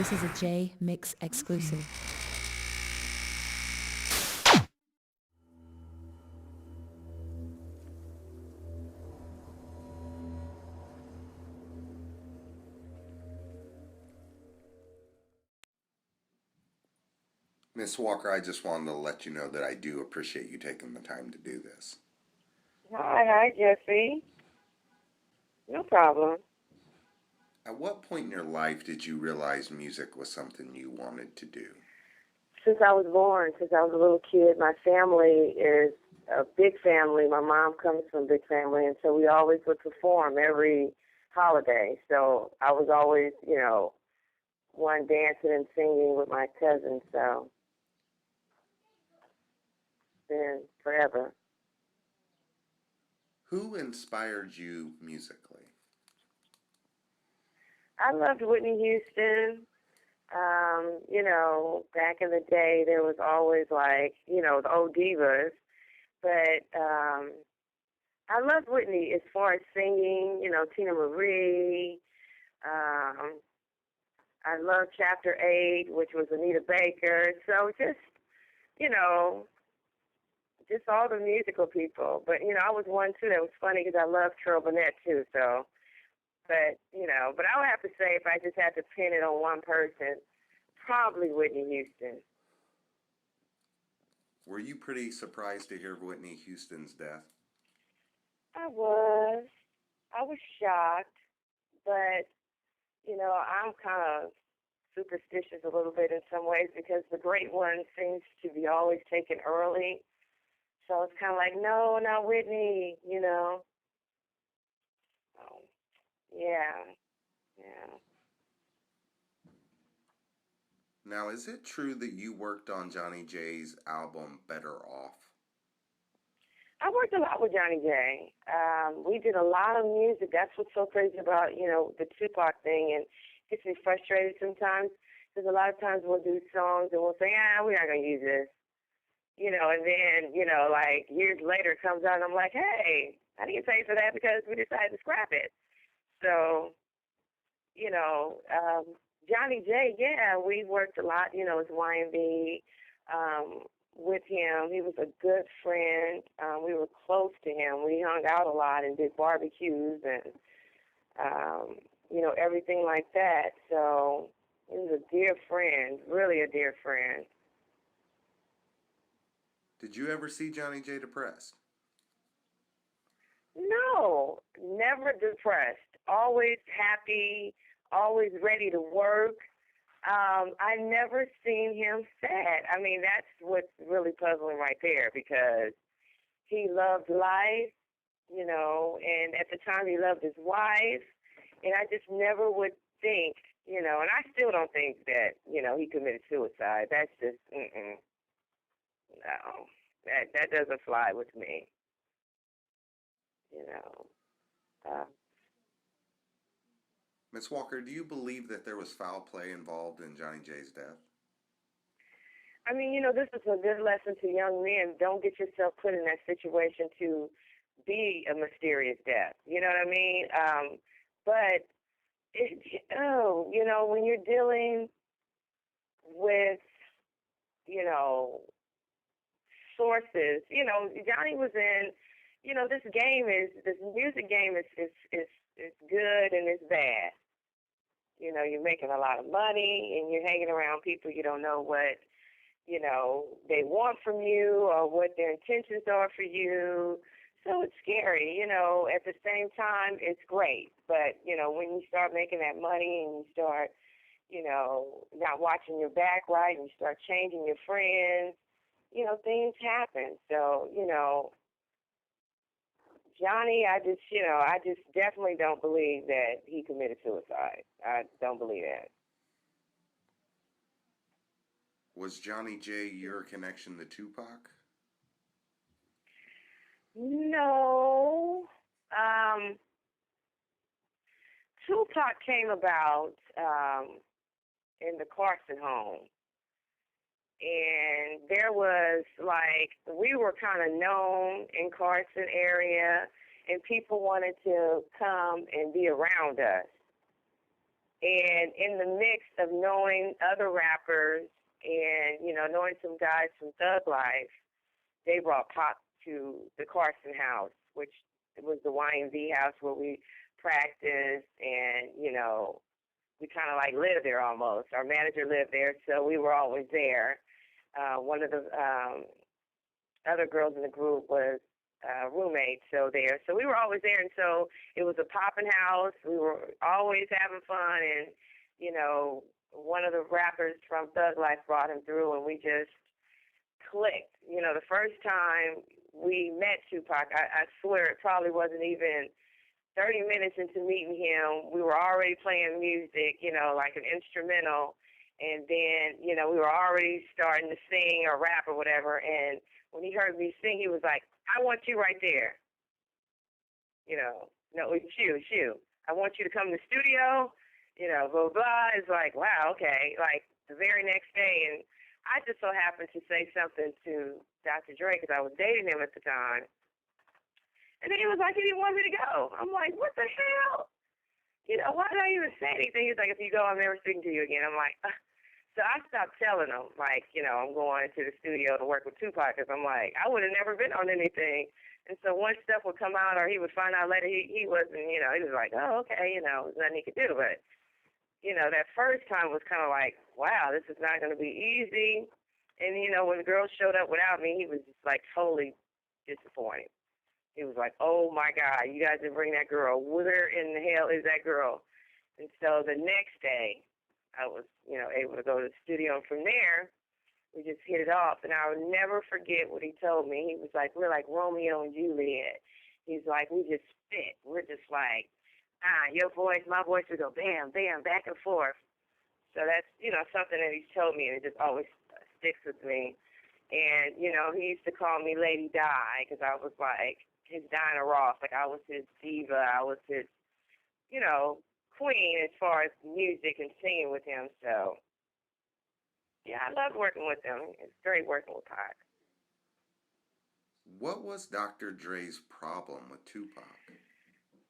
This is a Jmix exclusive. Miss Walker, I just wanted to let you know that I do appreciate you taking the time to do this. Hi, Jesse. No problem. At what point in your life did you realize music was something you wanted to do? Since I was born, since I was a little kid, my family is a big family. My mom comes from a big family, and so we always would perform every holiday. So I was always, one dancing and singing with my cousins. So then forever. Who inspired you musically? I loved Whitney Houston. Back in the day, there was always the old divas. But I loved Whitney as far as singing, Tina Marie. Um, I loved Chapter 8, which was Anita Baker. So you know, just all the musical people. But, I was one, too, that was funny because I loved Carol Burnett, too. So, but I would have to say if I just had to pin it on one person, probably Whitney Houston. Were you pretty surprised to hear of Whitney Houston's death? I was. I was shocked, but, I'm kind of superstitious a little bit in some ways because the great one seems to be always taken early. So it's kind of like, no, not Whitney. So, yeah, yeah. Now, is it true that you worked on Johnny J's album Better Off? I worked a lot with Johnny J. We did a lot of music. That's what's so crazy about, the Tupac thing, and it gets me frustrated sometimes because a lot of times we'll do songs and we'll say, we're not going to use this. And then, like years later it comes out and I'm like, hey, I didn't pay for that because we decided to scrap it. So, you know, um, Johnny J, yeah, we worked a lot, as YMB, with him. He was a good friend. We were close to him. We hung out a lot and did barbecues and, everything like that. So he was a dear friend, really a dear friend. Did you ever see Johnny J depressed? No, never depressed. Always happy, always ready to work. I never seen him sad. I mean, that's what's really puzzling right there because he loved life, and at the time he loved his wife, and I just never would think, and I still don't think that, he committed suicide. That's just, no, that doesn't fly with me, you know. Uh, Miss Walker, do you believe that there was foul play involved in Johnny J's death? I mean, this is a good lesson to young men. Don't get yourself put in that situation to be a mysterious death. You know what I mean? But, when you're dealing with, you know, sources, Johnny was in, this music game is good and it's bad. You're making a lot of money and you're hanging around people you don't know what they want from you or what their intentions are for you. So it's scary, At the same time, it's great. But, when you start making that money and you start, not watching your back right and you start changing your friends, things happen. So, Johnny, I just definitely don't believe that he committed suicide. I don't believe that. Was Johnny J your connection to Tupac? No. Um, Tupac came about in the Carson home. And there was we were kind of known in Carson area, and people wanted to come and be around us. And in the mix of knowing other rappers and, knowing some guys from Thug Life, they brought Pac to the Carson house, which was the YMV house where we practiced and, we kind of like lived there almost. Our manager lived there, so we were always there. One of the other girls in the group was roommates, so we were always there, and so it was a popping house. We were always having fun, and one of the rappers from Thug Life brought him through, and we just clicked. The first time we met Tupac, I swear it probably wasn't even 30 minutes into meeting him. We were already playing music, like an instrumental, and then we were already starting to sing or rap or whatever. And when he heard me sing, he was like, "I want you right there." No, shoot. I want you to come to the studio, blah, blah. It's like, wow, okay. Like the very next day, and I just so happened to say something to Dr. Dre because I was dating him at the time. And then he was like, he didn't want me to go. I'm like, what the hell? Why did I even say anything? He's like, if you go, I'm never speaking to you again. I'm like, ugh. So I stopped telling him, like, I'm going to the studio to work with Tupac because I'm like, I would have never been on anything. And so once stuff would come out or he would find out later, he wasn't, he was like, oh, okay, there's nothing he could do. But, that first time was kind of like, wow, this is not going to be easy. And, when the girl showed up without me, he was just like totally disappointed. He was like, oh, my God, you guys didn't bring that girl. Where in the hell is that girl? And so the next day, I was, able to go to the studio. And from there, we just hit it off. And I will never forget what he told me. He was like, we're like Romeo and Juliet. He's like, we just fit. We're just like, your voice, my voice would go bam, bam, back and forth. So that's, something that he's told me, and it just always sticks with me. And, he used to call me Lady Di because I was like his Dinah Ross. Like I was his diva. I was his, queen as far as music and singing with him. So, yeah, I loved working with him. It's great working with Pac. What was Dr. Dre's problem with Tupac?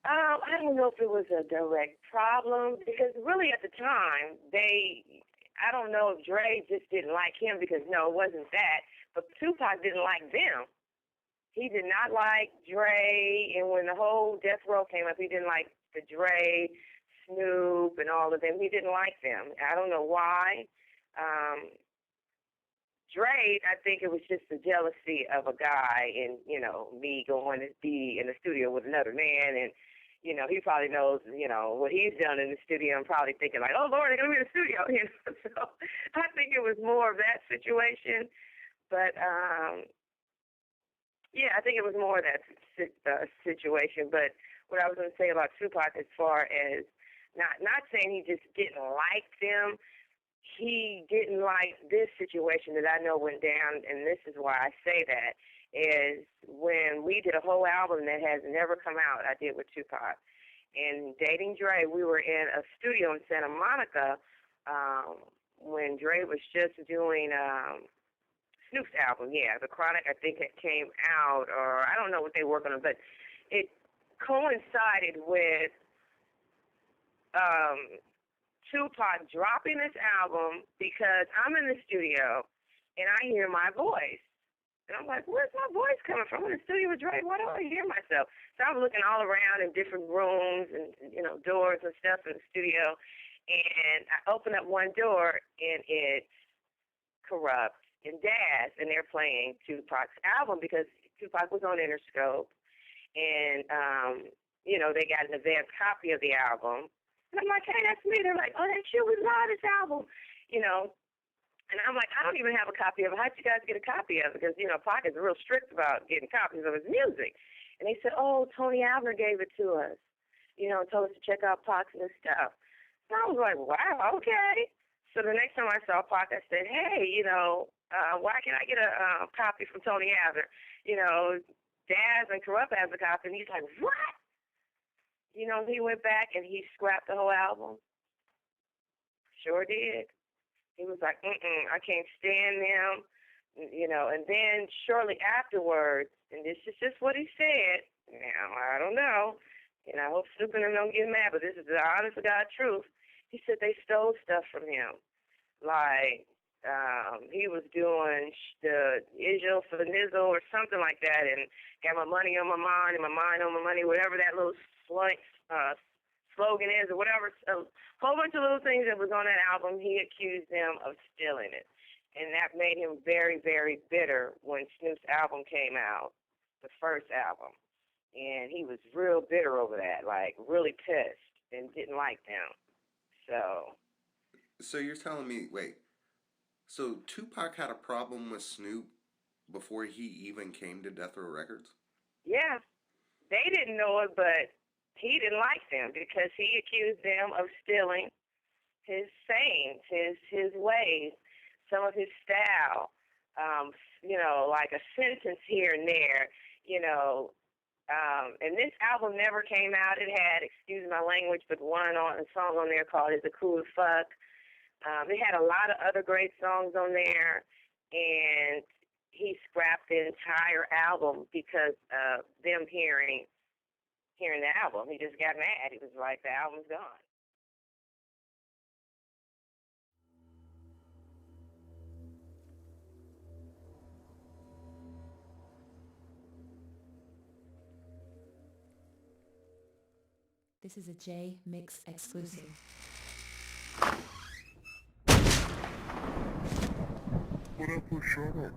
I don't know if it was a direct problem because really at the time, I don't know if Dre just didn't like him because, no, it wasn't that, but Tupac didn't like them. He did not like Dre, and when the whole Death Row came up, he didn't like the Dre, Snoop, and all of them. He didn't like them. I don't know why. Dre, I think it was just the jealousy of a guy and, me going to be in the studio with another man. And, he probably knows, what he's done in the studio and probably thinking like, oh, Lord, they're going to be in the studio. So I think it was more of that situation. But, yeah, I think it was more of that situation. But what I was going to say about Tupac as far as not saying he just didn't like them, he didn't like this situation that I know went down, and this is why I say that, is when we did a whole album that has never come out, I did with Tupac. And Dating Dre, we were in a studio in Santa Monica when Dre was just doing Snoop's album, yeah, The Chronic, I think it came out, or I don't know what they were working on, but it coincided with Tupac dropping this album because I'm in the studio and I hear my voice. And I'm like, where's my voice coming from? I'm in the studio with Dre. Why don't I hear myself? So I'm looking all around in different rooms and, doors and stuff in the studio. And I open up one door and it's Corrupt and Daz, and they're playing Tupac's album because Tupac was on Interscope. And, they got an advance copy of the album. And I'm like, hey, that's me. They're like, oh, that's you. We love this album, And I'm like, I don't even have a copy of it. How'd you guys get a copy of it? Because, Pac is real strict about getting copies of his music. And they said, oh, Tony Alver gave it to us, told us to check out Pac's new stuff. So I was like, wow, okay. So the next time I saw Pac, I said, hey, why can't I get a copy from Tony Alver? Daz and Corrupt has a copy. And he's like, what? He went back and he scrapped the whole album. Sure did. He was like, I can't stand them, And then shortly afterwards, and this is just what he said. Now, I don't know. I hope Snoop and them don't get mad, but this is the honest to God truth. he said they stole stuff from him. Like, he was doing the Israel for Nizzle or something like that, and got my money on my mind and my mind on my money, whatever that little slogan is, or whatever. A whole bunch of little things that was on that album, he accused them of stealing it. And that made him very, very bitter when Snoop's album came out, the first album. And he was real bitter over that, like really pissed and didn't like them. So you're telling me, wait, so Tupac had a problem with Snoop before he even came to Death Row Records? Yeah, they didn't know it, but he didn't like them because he accused them of stealing his sayings, his ways, some of his style, like a sentence here and there, and this album never came out. It had, excuse my language, but a song on there called "Is It Cool as Fuck." It had a lot of other great songs on there, and he scrapped the entire album because of them hearing the album. He just got mad. He was like, the album's gone. This is a Jmix exclusive. What up, shut up?